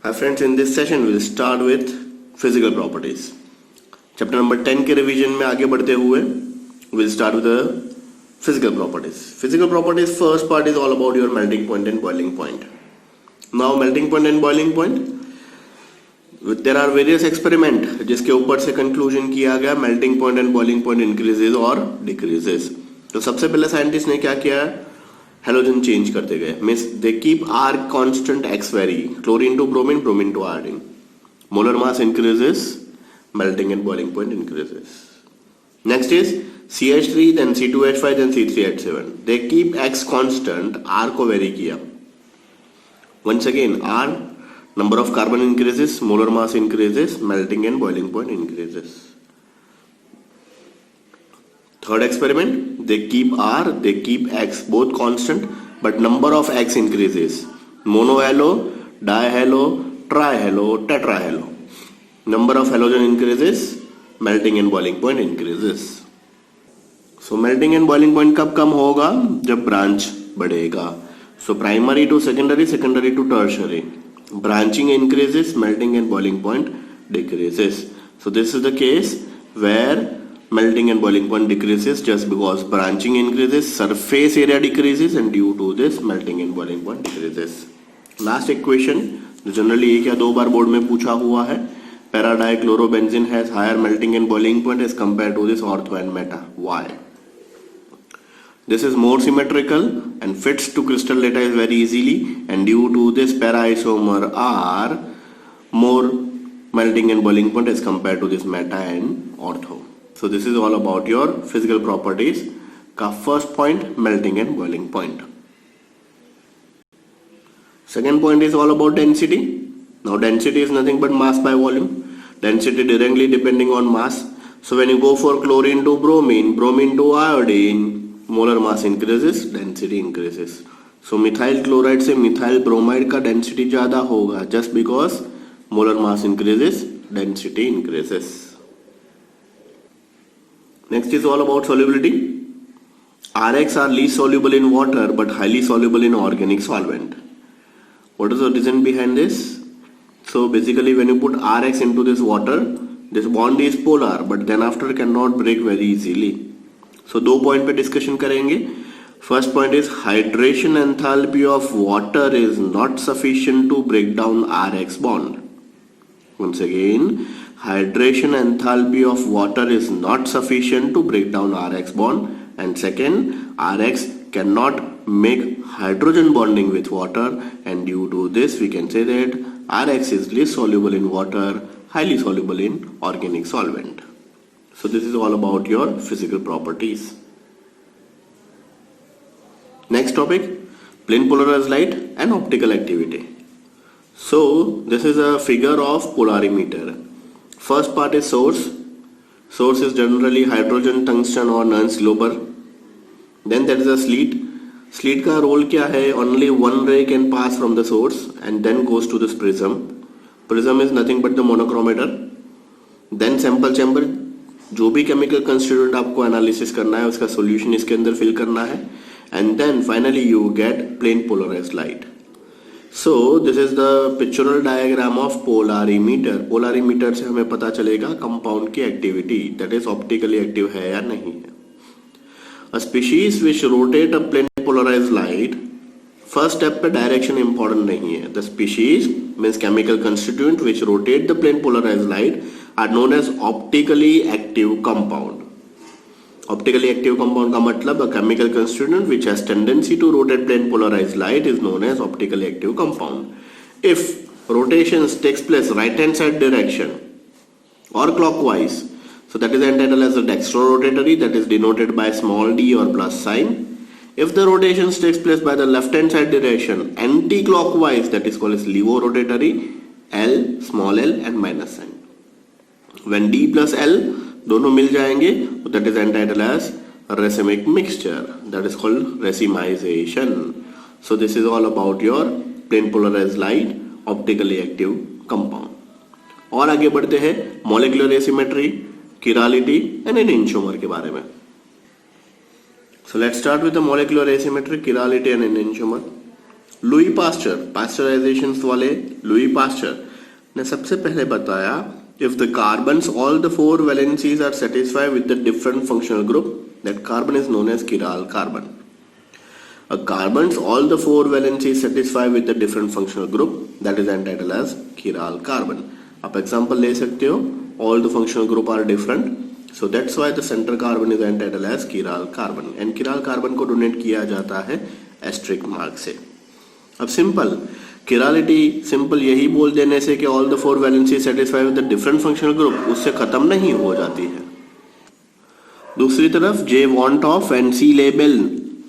Hi friends, in this session we'll start with physical properties. Chapter number 10 के revision में आगे बढ़ते हुए we'll start with the physical properties. Physical properties first part is all about your melting point and boiling point. Now melting point and boiling point, there are various experiment जिसके ऊपर से conclusion किया गया melting point and boiling point increases और decreases. तो सबसे पहले scientist ने क्या किया, हेलोजन चेंज करते गए. Means they keep R constant X vary, chlorine to bromine, bromine to iodine. Molar mass increases, melting and boiling point increases. Next is CH3, then C2H5, then C3H7. They keep X constant, R को vary किया. Once again R, number of carbon increases, molar mass increases, melting and boiling point increases. Third experiment, they keep R, they keep X, both constant, but number of X increases. Monohalo, dihalo, trihalo, tetrahalo. Number of halogen increases, melting and boiling point increases. So melting and boiling point कब कम होगा, जब branch बढ़ेगा. So primary to secondary, secondary to tertiary. Branching increases, melting and boiling point decreases. So this is the case where melting and boiling point decreases just because branching increases, surface area decreases, and due to this melting and boiling point decreases. Last equation जो generally एक या दो बार board में पूछा हुआ है, para-dichlorobenzene has higher melting and boiling point as compared to this ortho and meta. Why? This is more symmetrical and fits to crystal data is very easily, and due to this para-isomer are more melting and boiling point as compared to this meta and ortho. So this is all about your physical properties का first point, melting and boiling point. Second point is all about density. Now density is nothing but mass by volume. Density directly depending on mass. So when you go for chlorine to bromine, bromine to iodine, molar mass increases, density increases. So methyl chloride से methyl bromide का density ज़्यादा होगा just because molar mass increases, density increases. Next is all about solubility. RX are least soluble in water but highly soluble in organic solvent. What is the reason behind this? So basically when you put RX into this water, this bond is polar but then after cannot break very easily. So दो point पे discussion करेंगे. First point is hydration enthalpy of water is not sufficient to break down RX bond. Once again, hydration enthalpy of water is not sufficient to break down RX bond, and second, RX cannot make hydrogen bonding with water, and due to this we can say that RX is least soluble in water, highly soluble in organic solvent. So this is all about your physical properties. Next topic, plane polarized light and optical activity. So this is a figure of polarimeter. First part is source. Source is generally hydrogen, tungsten or non-silver. Then there is a slit. Slit का role क्या है? Only one ray can pass from the source and then goes to this prism. Prism is nothing but the monochromator. Then sample chamber, जो भी chemical constituent आपको analysis करना है उसका solution इसके अंदर fill करना है. And then finally you get plane polarized light. So this is the pictorial diagram of polarimeter. Polarimeter से हमें पता चलेगा कंपाउंड की activity, that is optically active है या नहीं है. A species which rotate a plane polarized light, first step पे डायरेक्शन इंपॉर्टेंट नहीं है. The species means chemical constituent which rotate the plane polarized light are known as optically active compound. Optically active compound का मतलब a chemical constituent which has tendency to rotate plane polarized light is known as optically active compound. If rotations takes place right hand side direction or clockwise, so that is entitled as a dextrorotatory, that is denoted by small d or plus sign. If the rotations takes place by the left hand side direction anti-clockwise, that is called as levorotatory, L, small l and minus sign. When d plus l दोनों मिल जाएंगे तो that is entitled as racemic mixture, that is called racemization. So this is all about your plane polarized light, optically active compound. और आगे बढ़ते हैं molecular asymmetry, chirality and enantiomer के बारे में. So let's start with the molecular asymmetry, chirality and enantiomer. Louis Pasteur, pasteurisation वाले Louis Pasteur ने सबसे पहले बताया if the carbons all the four valencies are satisfied with the different functional group, that carbon is known as chiral carbon. A carbons all the four valencies satisfied with the different functional group, that is entitled as chiral carbon. आप example ले सकते हो, all the functional group are different, so that's why the center carbon is entitled as chiral carbon. And chiral carbon को donate किया जाता है asterisk mark से. अब सिंपल किरालिटी सिंपल यही बोल देने से कि all the four valency satisfy with the different functional group उससे खत्म नहीं हो जाती है. दूसरी तरफ जे वॉन्टॉफ एंड सी लेबल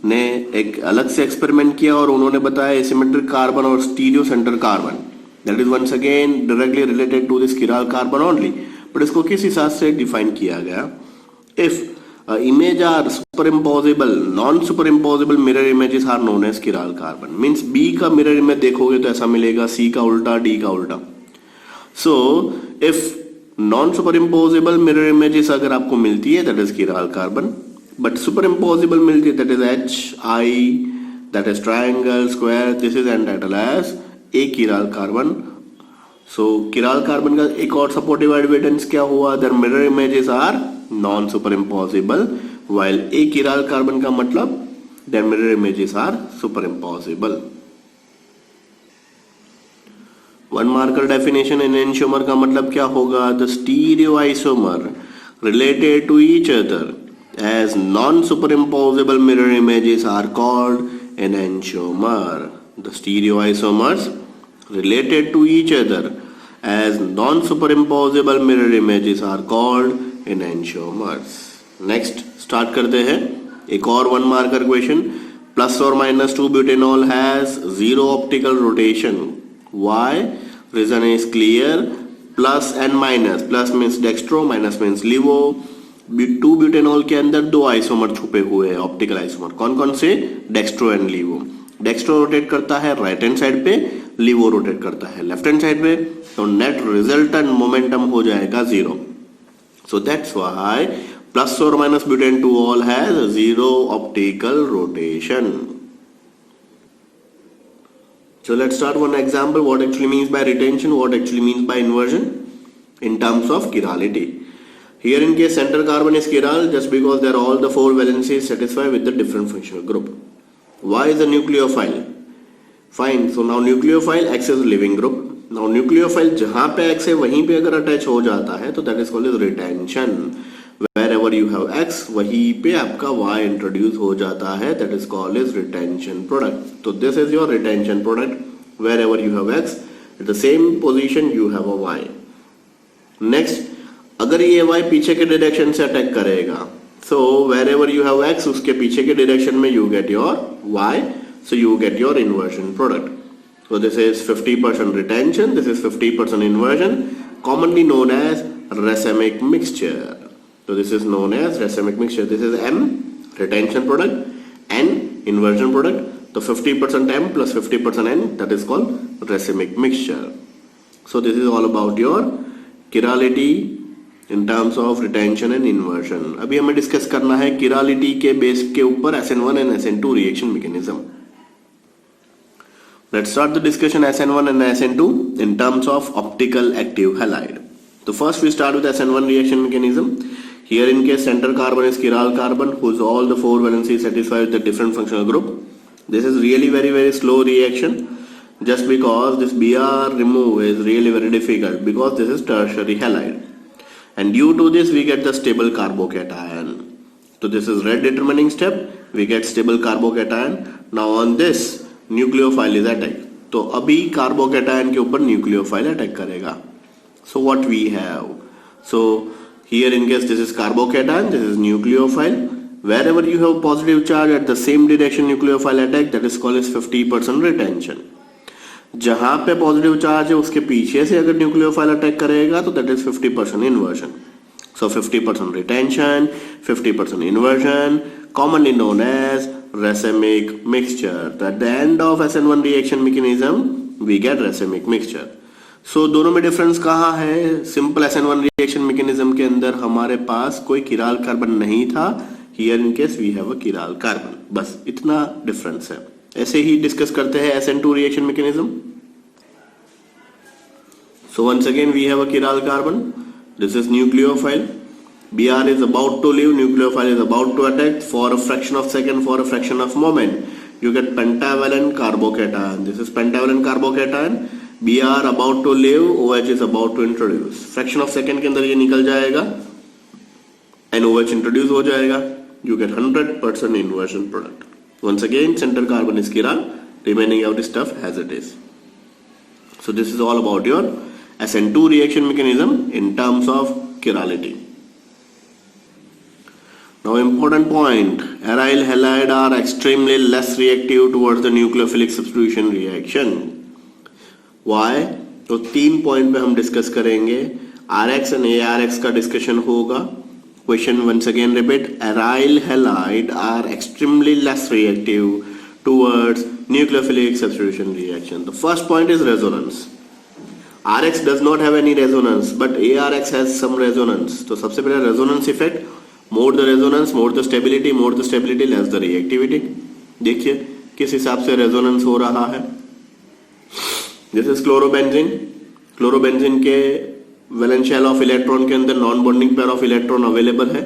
ने एक अलग से एक्सपेरिमेंट किया और उन्होंने बताया एसिमेट्रिक कार्बन और stereo centre carbon, that is once again directly related to this chiral carbon only, but इसको किस हिसाब से डिफाइन किया गया. If image are superimposable, non-superimposable mirror images are known as chiral carbon. Means B का mirror image देखोगे तो ऐसा मिलेगा, C का उल्टा, D का उल्टा. So if non-superimposable mirror images अगर आपको मिलती है that is chiral carbon, but superimposable मिलती है that is H, I, that is triangle, square, this is entitled as a chiral carbon. So chiral carbon का एक और supportive evidence क्या हुआ, their mirror images are non super impossible, while a chiral carbon का मतलब their mirror images are super impossible. One marker definition enantiomer का मतलब क्या होगा, the stereoisomer related to each other as non super impossible mirror images are called enantiomer. The stereoisomers related to each other as non-superimposable mirror images are called enantiomers. Next start करते हैं एक और one marker question. Plus और minus 2 butanol has zero optical rotation. Why? Reason is clear. Plus and minus, plus means dextro, minus means लिवो. 2 butanol के अंदर दो isomer छुपे हुए हैं, ऑप्टिकल आइसोमर. कौन कौन से? Dextro and लिवो. डेक्स्ट्रो रोटेट करता है राइट हैंड साइड पे, लिवो रोटेट करता है लेफ्ट हैंड साइड पे, तो नेट रिजल्टेंट मोमेंटम हो जाएगा 0. सो दैट्स व्हाई प्लस और minus butane 2 all has 0 optical rotation. So let's start one example what actually means by retention, what actually means by inversion in terms of chirality. Here in case center carbon is chiral just because they are all the 4 valencies satisfied with the different functional group. Y is a nucleophile. Fine. So now nucleophile X is living group. Now nucleophile जहाँ पे X है वहीं पे अगर attach हो जाता है तो that is called as retention. Wherever you have X वहीं पे आपका Y इंट्रोड्यूस हो जाता है, that is called as retention product. So this is your retention product. Wherever you have X at the same position you have a Y. Next अगर ये Y पीछे के डायरेक्शन से अटैक करेगा, so wherever you have X उसके पीछे के direction में you get your Y, so you get your inversion product. So this is 50% retention, this is 50% inversion, commonly known as racemic mixture. So this is known as racemic mixture. This is M, retention product, N, inversion product. So 50% M plus 50% N, that is called racemic mixture. So this is all about your chirality in terms of retention and inversion. अभी हमें discuss करना है chirality के base के ऊपर SN1 and SN2 reaction mechanism. Let's start the discussion SN1 and SN2 in terms of optical active halide. So first we start with SN1 reaction mechanism. Here in case center carbon is chiral carbon whose all the 4 valencies satisfy with the different functional group. This is really very slow reaction just because this Br remove is really very difficult because this is tertiary halide. And due to this we get the stable carbocation. So this is red determining step, we get stable carbocation. Now on this nucleophile is attack. तो अभी carbocation के ऊपर nucleophile attack करेगा. So what we have? So here in case this is carbocation, this is nucleophile. Wherever you have positive charge at the same direction nucleophile attack, that is called as 50% retention. जहाँ पे positive charge है उसके पीछे से अगर nucleophile attack करेगा तो that is 50% inversion. So 50% retention, 50% inversion, commonly known as racemic mixture. At the end of SN1 reaction mechanism we get racemic mixture. So दोनों में डिफरेंस कहाँ है? सिंपल SN1 रिएक्शन मैकेनिज्म के अंदर हमारे पास कोई चिराल कार्बन नहीं था. Here in case we have a chiral carbon. बस इतना डिफरेंस है. ऐसे ही डिस्कस करते हैं SN2 reaction mechanism. So once again we have a chiral carbon. This is nucleophile. Br is about to leave, nucleophile is about to attack. For a fraction of second, for a fraction of moment, you get pentavalent carbocation. This is pentavalent carbocation. Br about to leave, OH is about to introduce. Fraction of second के अंदर ये निकल जाएगा and OH introduce हो जाएगा. You get 100% inversion product. Once again, center carbon is chiral, remaining of the stuff as it is. So this is all about your SN2 reaction mechanism in terms of chirality. Now important point, aryl halide are extremely less reactive towards the nucleophilic substitution reaction. Why? तो 3 point पे हम discuss करेंगे. RX and ARX का discussion होगा. Question once again repeat, aryl halide are extremely less reactive towards nucleophilic substitution reaction. The first point is resonance. RX does not have any resonance, but ARX has some resonance. तो सबसे पहले resonance effect, more the resonance, more the stability, more the stability, less the reactivity. देखिए किस हिसाब से resonance हो रहा है. This is chlorobenzene. Chlorobenzene के वैलेंस शेल ऑफ इलेक्ट्रॉन के अंदर non bonding pair of electron available है.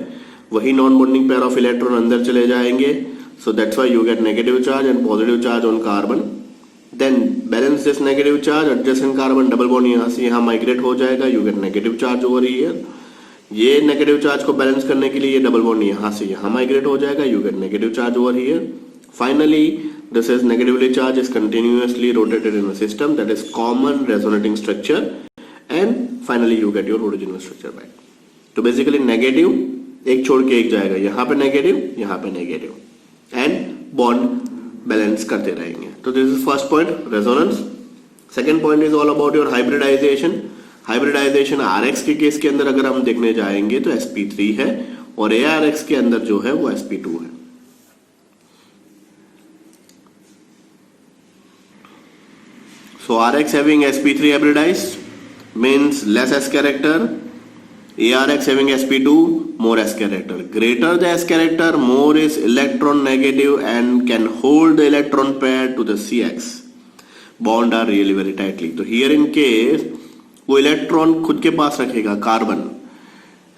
वही non bonding pair of electron अंदर चले जाएंगे. So that's why you get negative charge and positive charge on carbon. Then balance this negative charge, adjacent carbon double bond यहाँ से यहाँ migrate हो जाएगा. You get negative charge over here. ये negative charge को balance करने के लिए ये double bond यहाँ से यहाँ migrate हो जाएगा. You get negative charge over here. Finally, this is negatively charged is continuously rotated in a system that is common resonating structure, and finally you get your original structure back. तो basically negative एक छोड़ के एक जाएगा. यहाँ पे negative, यहाँ पे negative, and bond बैलेंस करते रहेंगे. तो this is first point, resonance. Second point is all about your hybridisation. Hybridisation RX के केस के अंदर अगर हम देखने जाएंगे तो sp3 है और ARX के अंदर जो है वो sp2 है. So RX having sp3 hybridized means less S character. ARX having sp2 more S character. Greater the S character, more is electron negative and can hold the electron pair to the CX. Bond are really very tightly. तो here in case वो electron खुद के पास रखेगा carbon.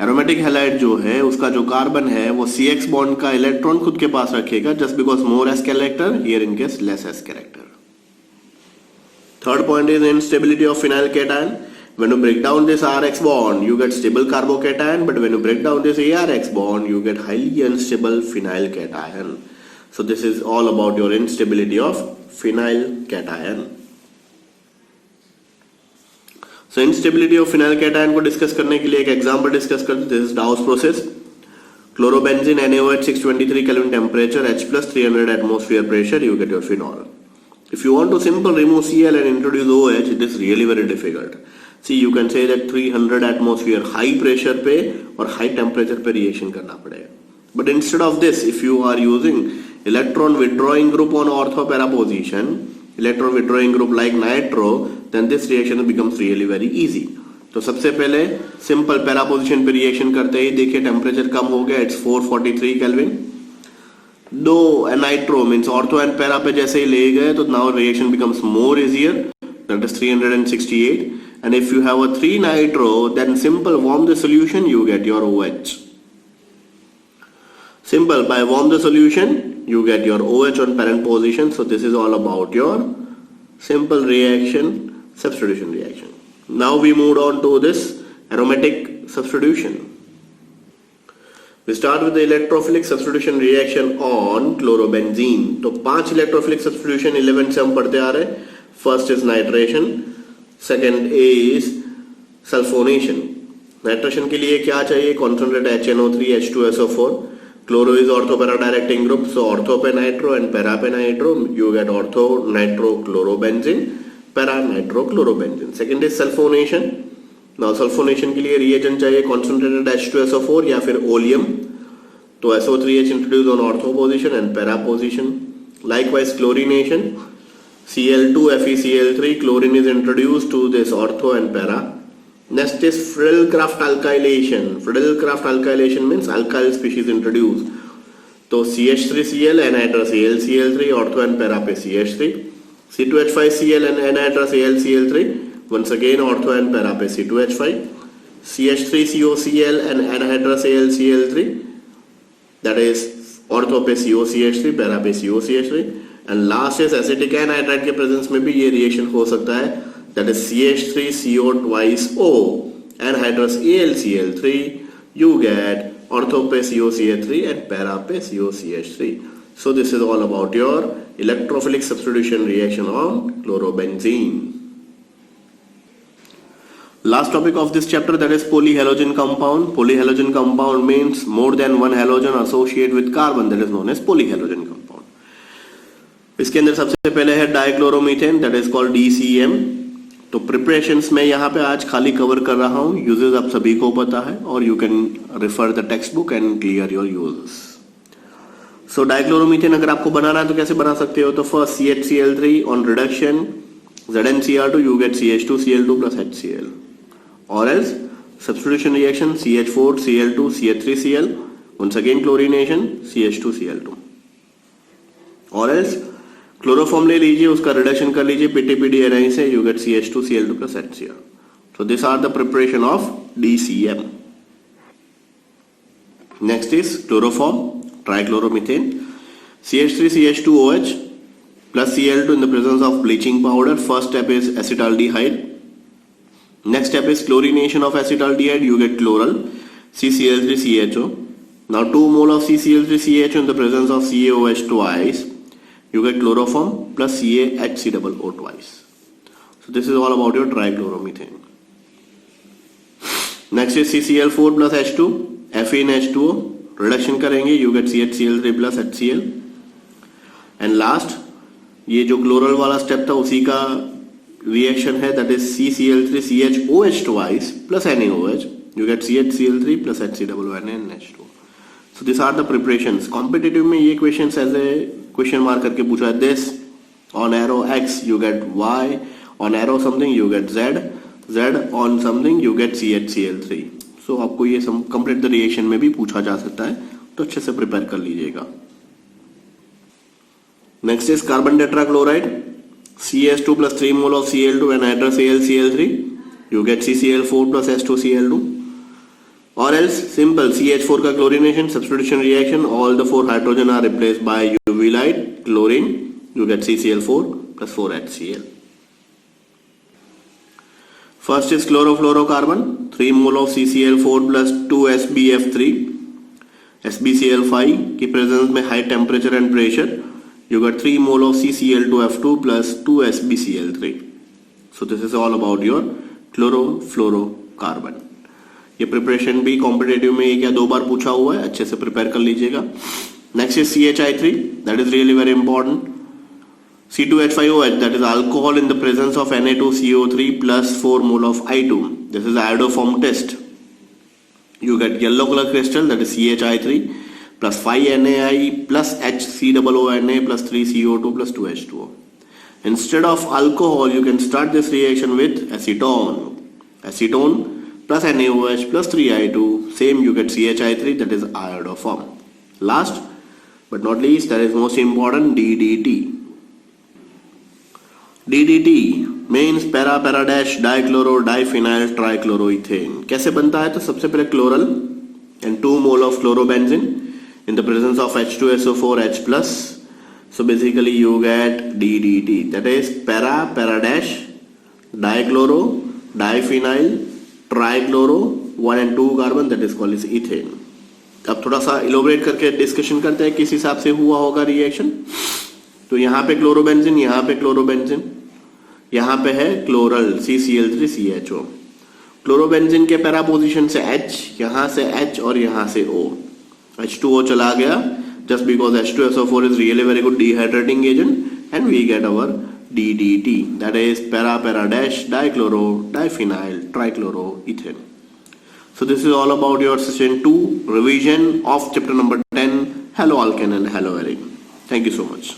Aromatic halide जो है उसका जो carbon है वो CX बॉन्ड का इलेक्ट्रॉन खुद के पास रखेगा just because more S character, here in case less S character. Third point is instability of phenyl cation. When you break down this RX bond, you get stable carbocation, but when you break down this ARX bond, you get highly unstable phenyl cation. So this is all about your instability of phenyl cation. So instability of phenyl cation को discuss करने के लिए एक example discuss करते हैं. This is Dawes process. Chlorobenzene NaOH 623 Kelvin temperature, H plus 300 atmosphere pressure, you get your phenol. If you want to simple remove Cl and introduce OH, it is really very difficult. See, you can say that 300 atmosphere high pressure पे और high temperature पे reaction करना पड़ेगा. But instead of this, if you are using electron withdrawing group on ortho para position, electron withdrawing group like nitro, then this reaction becomes really very easy. तो सबसे पहले simple para position पे reaction करते ही देखिए temperature कम हो गया, it's 443 Kelvin. दो nitro means ortho and para पे जैसे ही ले गए तो now reaction becomes more easier, that is 368. And if you have a 3 nitro, then simple warm the solution, you get your OH. Simple, by warm the solution, you get your OH on parent position. So this is all about your simple reaction, substitution reaction. Now we moved on to this aromatic substitution. We start with the electrophilic substitution reaction on chlorobenzene. तो 5 electrophilic substitution 11 से हम पढ़ते आ रहे हैं. First is nitration. Second is sulfonation. Nitration के लिए क्या चाहिए? Concentrate HNO3 H2SO4. Chloro is ortho para directing group, so ortho पे nitro and para पे nitro. You get ortho nitro chlorobenzene, para nitro chlorobenzene. Second is sulfonation. Now sulfonation के लिए reagent चाहिए concentrated H2SO4 या फिर oleum. तो SO3H introduced on ortho position and para position. Likewise chlorination. Cl2 FeCl3, chlorine is introduced to this ortho and para. Next is Friedel-Crafts alkylation. Friedel-Crafts alkylation means alkyl species introduced. तो CH3Cl anhydrous AlCl3 ortho and para पे CH3, C2H5Cl anhydrous AlCl3 once again ortho and para पे C2H5, CH3COCl anhydrous AlCl3 that is ortho पे COCH3 para पे COCH3 and last is acetic anhydride के presence में भी ये reaction हो सकता है, that is CH3CO twice O anhydrous AlCl3 you get ortho पे COCH3 and para पे COCH3. So this is all about your electrophilic substitution reaction on chlorobenzene. Last topic of this chapter, that is polyhalogen compound. Polyhalogen compound means more than one halogen associated with carbon, that is known as polyhalogen compound. इसके अंदर सबसे पहले है dichloromethane, that is called DCM. तो preparations में यहाँ पे आज खाली कवर कर रहा हूँ, यूजेस आप सभी को पता है और you can refer the text book and clear your uses. So dichloromethane अगर आपको बनाना है तो कैसे बना सकते हो? तो first CHCl3 on reduction ZnCr2 you get CH2Cl2 plus HCl, or else substitution reaction CH4Cl2 CH3Cl once again chlorination CH2Cl2, or else chloroform ले लीजिए, उसका रिडक्शन कर लीजिए PTPDNI से, you get CH2Cl2 plus HCl. So these are the preparation of DCM. Next is chloroform trichloromethane, CH3CH2OH plus Cl2 in the presence of bleaching powder. First step is acetaldehyde. Next step is chlorination of acetaldehyde, you get chloral CCl3CHO. Now 2 mole of CCl3CHO in the presence of CaOH twice, you get chloroform plus CaHCOO twice. So this is all about your trichloromethane. Next is CCl4 plus H2, FeNH2O, reduction करेंगे, you get CHCl3 plus HCl. And last, ये जो chloral वाला step था उसी का reaction है, that is CCl3CHOH twice plus NaOH, you get CHCl3 plus HCOO and H2O. So these are the preparations. Competitive में ये questions ऐसे क्वेश्चन मार्क करके पूछा है, this on arrow x you get y, on arrow something you get z, z on something you get CHCl3. So आपको ये complete the reaction में भी पूछा जा सकता है, तो अच्छे से प्रिपेयर कर लीजिएगा. Next is carbon tetrachloride, CH2 plus 3 mole of Cl2 and anhydrous AlCl3, you get CCl4 plus H2Cl2. Or else simple CH4 का chlorination substitution reaction, all the 4 hydrogen are replaced by UV light, chlorine, you get CCl4 plus 4HCl. First is chlorofluorocarbon, 3 mole of CCl4 plus 2SbF3, SbCl5 की presence में high temperature and pressure, you get 3 mole of CCl2F2 plus 2SbCl3. So this is all about your chlorofluorocarbon. ये preparation भी competitive में एक या 2 बार पूछा हुआ है, अच्छे से प्रिपेयर कर लीजिएगा. Next is CHI3, that is really very important. C2H5OH, that is alcohol in the presence of Na2CO3 plus 4 mole of I2. This is iodoform test. You get yellow color crystal, that is CHI3 plus 5NaI plus HCOONA plus 3CO2 plus 2H2O. Instead of alcohol, you can start this reaction with acetone. Acetone plus NaOH plus 3I2, same you get CHI3, that is iodoform. Last but not least, that is most important, DDT. DDT means para dash dichloro diphenyl trichloroethane. कैसे बनता है? तो सबसे पहले chloral and 2 mole of chlorobenzene in the presence of H2SO4H plus. So basically you get DDT, that is para dash dichloro diphenyl trichloro 1 and 2 carbon, that is called is ethane. अब थोड़ा सा elaborate करके discussion करते हैं किस हिसाब से हुआ होगा रिएक्शन. तो यहाँ पे क्लोरोबेंजीन, यहाँ पे क्लोरोबेंजीन, यहाँ पे है क्लोरल CCl3CHO. क्लोरोबेंजीन के पैरा पोजिशन से H, यहाँ से H और यहाँ से O. H2O चला गया just because H2SO4 is really very good dehydrating agent and we get our DDT, that is para dash dichloro diphenyl trichloroethane. So this is all about your session 2 revision of chapter number 10, haloalkane and haloarine. Thank you so much.